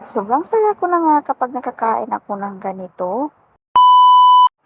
Sobrang saya ko na nga kapag nakakain ako ng ganito.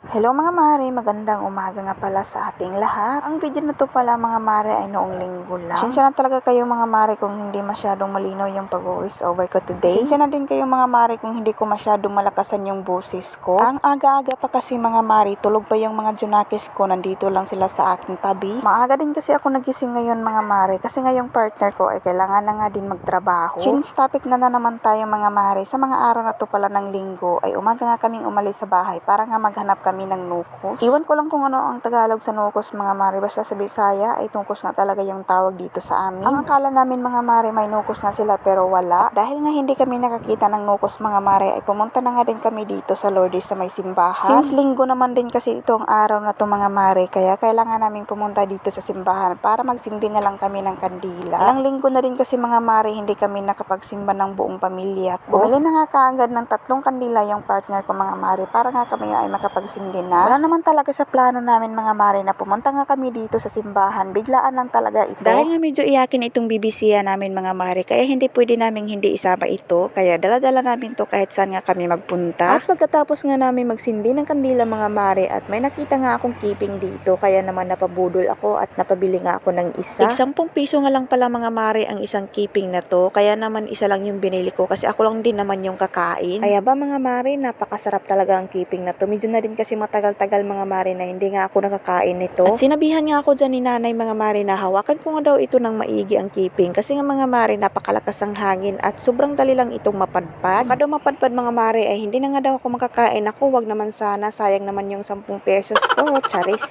Hello mga mare, magandang umaga nga pala sa ating lahat. Ang video na to pala mga mare ay noong linggo lang. Pasensya na talaga kayo mga mare kung hindi masyadong malinaw yung pag-voice over ko today. Pasensya na din kayo mga mare kung hindi ko masyadong malakasan yung boses ko. Ang aga-aga pa kasi mga mare, tulog pa yung mga junakis ko, nandito lang sila sa aking tabi. Maaga din kasi ako nagising ngayon mga mare kasi ngayong partner ko ay kailangan na nga din magtrabaho. Change topic na naman tayo mga mare. Sa mga araw na to pala ng linggo ay umaga nga kaming umalis sa bahay para nga maghanap kami ng nukos. Iwan ko lang kung ano ang Tagalog sa nukos mga mare. Basta sa Bisaya ay tungkos nga talaga yung tawag dito sa amin. Ang akala namin mga mare may nukos nga sila pero wala. At dahil nga hindi kami nakakita ng nukos mga mare ay pumunta na nga din kami dito sa Lourdes sa may simbahan. Since linggo naman din kasi itong araw na to mga mare kaya kailangan namin pumunta dito sa simbahan para magsindi na lang kami ng kandila. Ilang linggo na din kasi mga mare hindi kami nakapagsimba ng buong pamilya ko. Bumili na nga kaagad ng 3 kandila yung partner ko mga mare para nga kami ay makapagsimba na. Wala naman talaga sa plano namin mga mare na pumunta nga kami dito sa simbahan. Biglaan lang talaga ito. Dahil nga medyo iyakin itong bibisiya namin mga mare kaya hindi pwede namin hindi isama ito. Kaya dala-dala namin to kahit saan nga kami magpunta. At pagkatapos nga namin magsindi ng kandila mga mare at may nakita nga akong keeping dito kaya naman napabudol ako at napabili nga ako ng isa. Tig 10 piso nga lang pala mga mare ang isang keeping na to. Kaya naman isa lang yung binili ko kasi ako lang din naman yung kakain. Kaya ba mga mare napakasarap talaga ang keeping na to. Medyo na din kasi matagal-tagal mga mare na hindi nga ako nakakain nito. At sinabihan nga ako dyan ni nanay mga mare na hawakan ko nga daw ito ng maigi ang keeping kasi nga mga mare napakalakas ang hangin at sobrang dali lang itong mapadpad. Baka daw mapadpad mga mare ay hindi na nga daw ako makakain ako. Wag naman sana, sayang naman yung 10 pesos ko. Charis.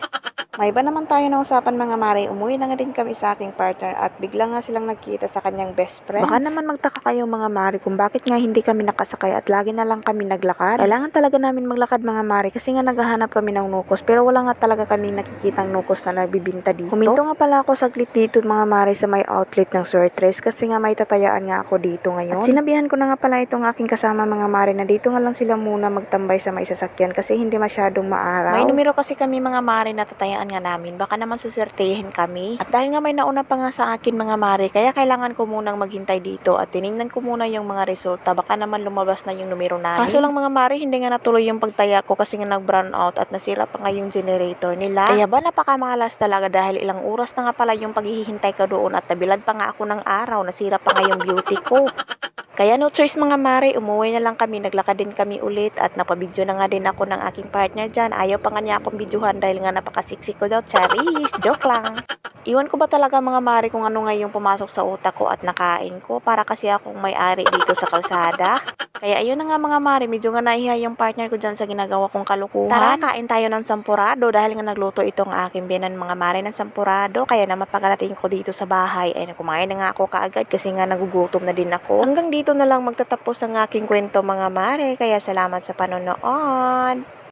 May iba naman tayo na usapan mga mare, umuwi na nga din kami sa aking partner at bigla nga silang nagkita sa kanyang best friend. Baka naman magtaka kayo mga mare kung bakit nga hindi kami nakasakay at lagi na lang kami naglakad. Kailangan talaga namin maglakad mga mare kasi nga naghahanap kami ng nukos pero wala nga talaga kami nakikitang nukos na nagbibinta dito. Huminto nga pala ako saglit dito mga mare sa may outlet ng Swertres kasi nga may tatayaan nga ako dito ngayon. At sinabihan ko na nga pala itong aking kasama mga mare na dito nga lang sila muna magtambay sa may sasakyan kasi hindi masyadong maaraw. May numero kasi kami mga mare na tatayaan nga namin, baka naman suswertehin kami. At dahil nga may nauna pa nga sa akin mga mare, kaya kailangan ko munang maghintay dito at tiningnan ko muna yung mga resulta, baka naman lumabas na yung numero namin. Kaso lang mga mare, hindi nga natuloy yung pagtaya ko kasi nga nag-brown out at nasira pa nga yung generator nila. Kaya ba napakamalas talaga dahil ilang oras na nga pala yung paghihintay ko doon at nabilad pa nga ako ng araw, nasira pa nga yung beauty ko. Kaya no choice mga mare, umuwi na lang kami, naglakad din kami ulit at napabidyo na nga din ako ng aking partner dyan. Ayaw pa nga niya akong videohan dahil nga napakasiksi ko daw, charis, joke lang. Iwan ko ba talaga mga mare kung ano nga yung pumasok sa utak ko at nakain ko para kasi akong may-ari dito sa kalsada. Kaya ayun na nga mga mare, medyo nga naihiya yung partner ko dyan sa ginagawa kong kalukuhan. Tara, kain tayo ng sampurado dahil nga nagluto itong aking binan mga mare ng sampurado. Kaya naman pagkarating ko dito sa bahay ay kumain na nga ako kaagad kasi nga nagugutom na din ako. Hanggang dito na lang magtatapos ang aking kwento mga mare. Kaya salamat sa panonood.